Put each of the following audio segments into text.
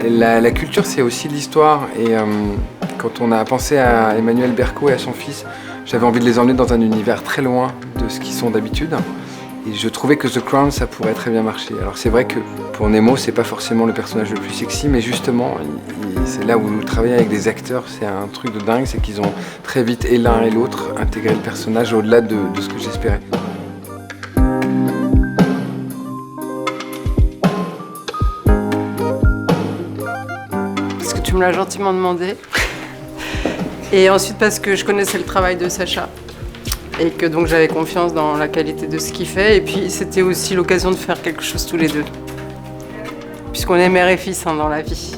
La culture, c'est aussi l'histoire. Et quand on a pensé à Emmanuel Berco et à son fils, j'avais envie de les emmener dans un univers très loin de ce qu'ils sont d'habitude. Et je trouvais que The Crown, ça pourrait très bien marcher. Alors c'est vrai que pour Nemo, c'est pas forcément le personnage le plus sexy, mais justement, c'est là où travailler avec des acteurs, c'est un truc de dingue, c'est qu'ils ont très vite, et l'un et l'autre, intégré le personnage au-delà de ce que j'espérais. Parce que tu me l'as gentiment demandé. Et ensuite parce que je connaissais le travail de Sacha. Et que donc j'avais confiance dans la qualité de ce qu'il fait. Et puis c'était aussi l'occasion de faire quelque chose tous les deux. Puisqu'on est mère et fils dans la vie.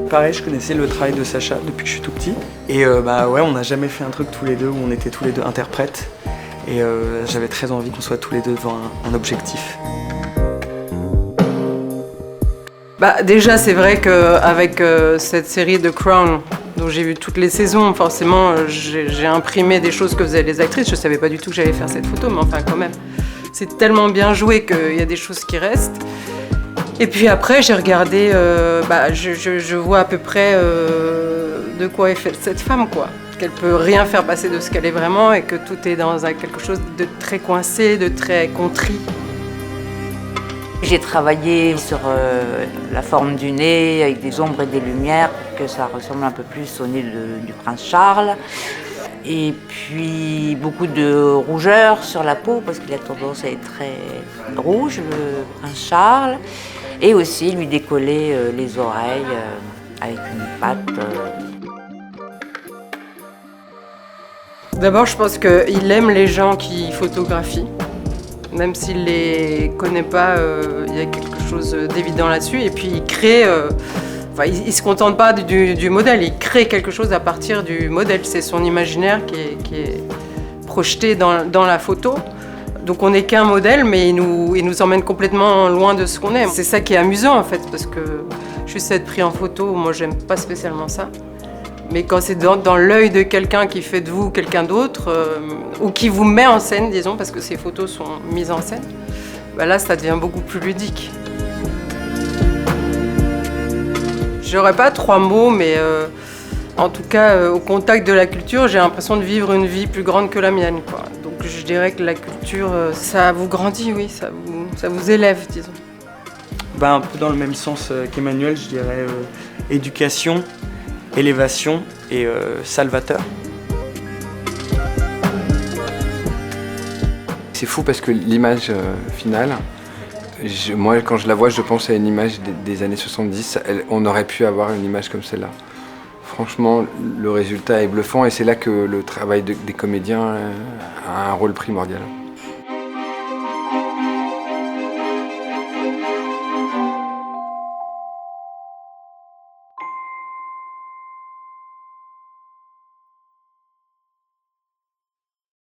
Pareil, je connaissais le travail de Sacha depuis que je suis tout petit. Et ouais, on n'a jamais fait un truc tous les deux où on était tous les deux interprètes. Et j'avais très envie qu'on soit tous les deux devant un objectif. Déjà, c'est vrai qu'avec cette série The Crown, dont j'ai vu toutes les saisons, forcément, j'ai imprimé des choses que faisaient les actrices. Je ne savais pas du tout que j'allais faire cette photo, mais enfin, quand même. C'est tellement bien joué qu'il y a des choses qui restent. Et puis après, j'ai regardé, je vois à peu près de quoi est faite cette femme, quoi. Qu'elle peut rien faire passer de ce qu'elle est vraiment et que tout est dans quelque chose de très coincé, de très contrit. J'ai travaillé sur la forme du nez avec des ombres et des lumières pour que ça ressemble un peu plus au nez du prince Charles. Et puis beaucoup de rougeur sur la peau parce qu'il a tendance à être très rouge, le prince Charles. Et aussi lui décoller les oreilles avec une pâte. D'abord, je pense qu'il aime les gens qui photographient. Même s'il ne les connaît pas, il y a quelque chose d'évident là-dessus. Et puis il crée, il ne se contente pas du modèle, il crée quelque chose à partir du modèle. C'est son imaginaire qui est projeté dans la photo. Donc on n'est qu'un modèle, mais il nous emmène complètement loin de ce qu'on est. C'est ça qui est amusant en fait, parce que juste être pris en photo, moi j'aime pas spécialement ça. Mais quand c'est dans l'œil de quelqu'un qui fait de vous quelqu'un d'autre, ou qui vous met en scène, disons, parce que ces photos sont mises en scène, là ça devient beaucoup plus ludique. J'aurais pas 3 mots, mais en tout cas, au contact de la culture, j'ai l'impression de vivre une vie plus grande que la mienne, quoi. Donc je dirais que la culture, ça vous grandit, oui, ça vous élève, disons. Un peu dans le même sens qu'Emmanuel, je dirais éducation, élévation et salvateur. C'est fou parce que l'image finale, moi quand je la vois, je pense à une image des années 70. On aurait pu avoir une image comme celle-là. Franchement, le résultat est bluffant et c'est là que le travail des comédiens a un rôle primordial.